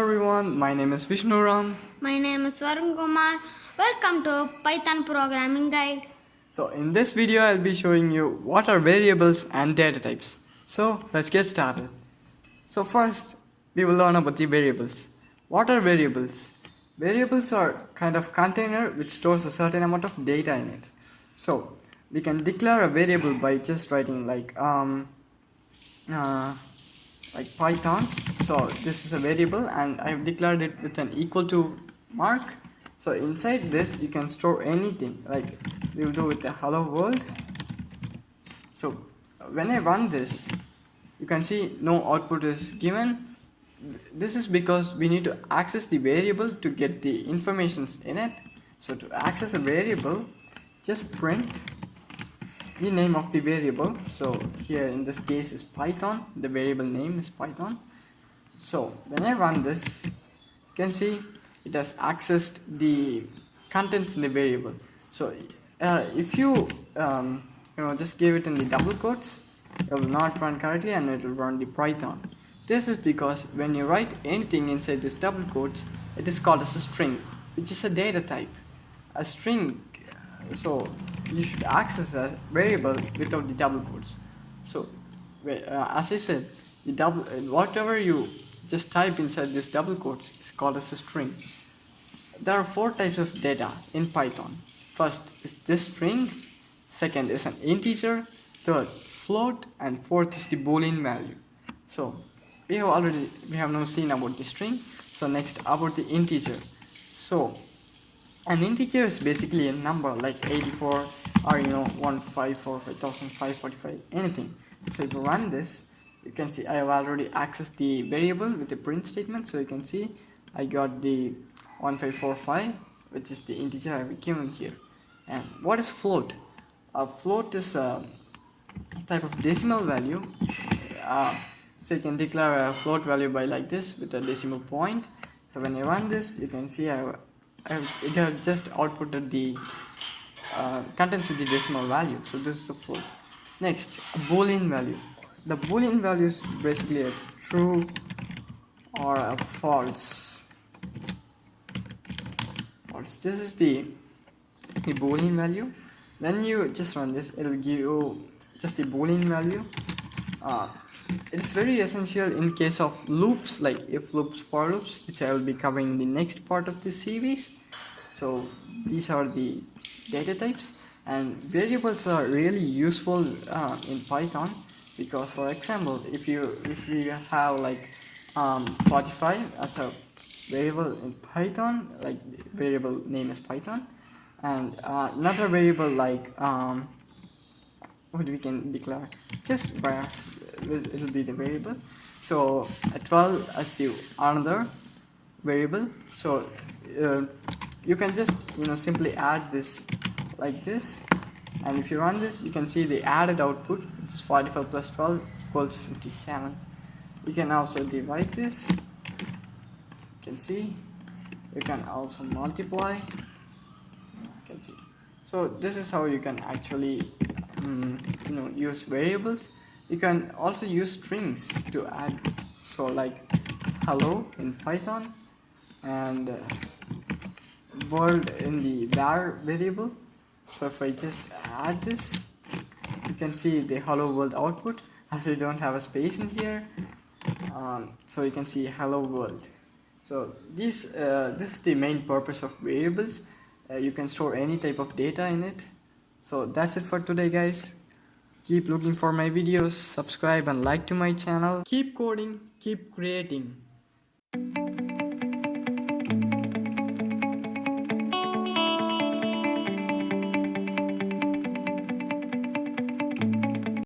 everyone, my name is Vishnuram. My name is Varun Kumar. Welcome to Python Programming Guide. So in this video I'll be showing you what are variables and data types. So let's get started. So first we will learn about the variables. What are variables? Variables are kind of container which stores a certain amount of data in it. So we can declare a variable by just writing like Python. So this is a variable and I have declared it with an equal to mark. So inside this you can store anything, like we will do with the hello world. So when I run this, you can see no output is given. This is because we need to access the variable to get the informations in it. So to access a variable, just print the name of the variable. So here in this case is Python, the variable name is Python. So when I run this, you can see it has accessed the contents in the variable. So if you just give it in the double quotes, it will not run correctly and it will run the Python. This is because when you write anything inside this double quotes, it is called as a string, which is a data type. A string, so you should access a variable without the double quotes. So as I said, the whatever you just type inside this double quotes is called as a string. There are 4 types of data in Python. First is this string, second is an integer, third float, and fourth is the boolean value. So we have now seen about the string. So next about the integer. So an integer is basically a number like 84 or 154, 5545, anything. So if you run this, you can see I have already accessed the variable with the print statement. So you can see I got the 1545, which is the integer I have given here. And what is float? A float is a type of decimal value. So you can declare a float value by like this with a decimal point. So when I run this, you can see it has just outputted the contents with the decimal value. So this is a float. Next, a boolean value. The boolean value is basically a true or a false. This is the boolean value. When you just run this, it will give you just the boolean value. It's very essential in case of loops like if loops, for loops, which I will be covering in the next part of this series. So these are the data types, and variables are really useful in Python, because for example if we have like 45 as a variable in Python, like the variable name is Python, and another variable like what we can declare just by it will be the variable. So 12 as the another variable. So you can just simply add this like this, and if you run this, you can see the added output, which is 45 plus 12 equals 57. You can also divide this. You can see you can also multiply. You can see. So this is how you can actually use variables. You can also use strings to add, so like hello in Python and world in the var variable. So if I just add this, you can see the hello world output, as I don't have a space in here. So you can see hello world. So this is the main purpose of variables. You can store any type of data in it. So that's it for today, guys. Keep looking for my videos, subscribe and like to my channel. Keep coding, keep creating.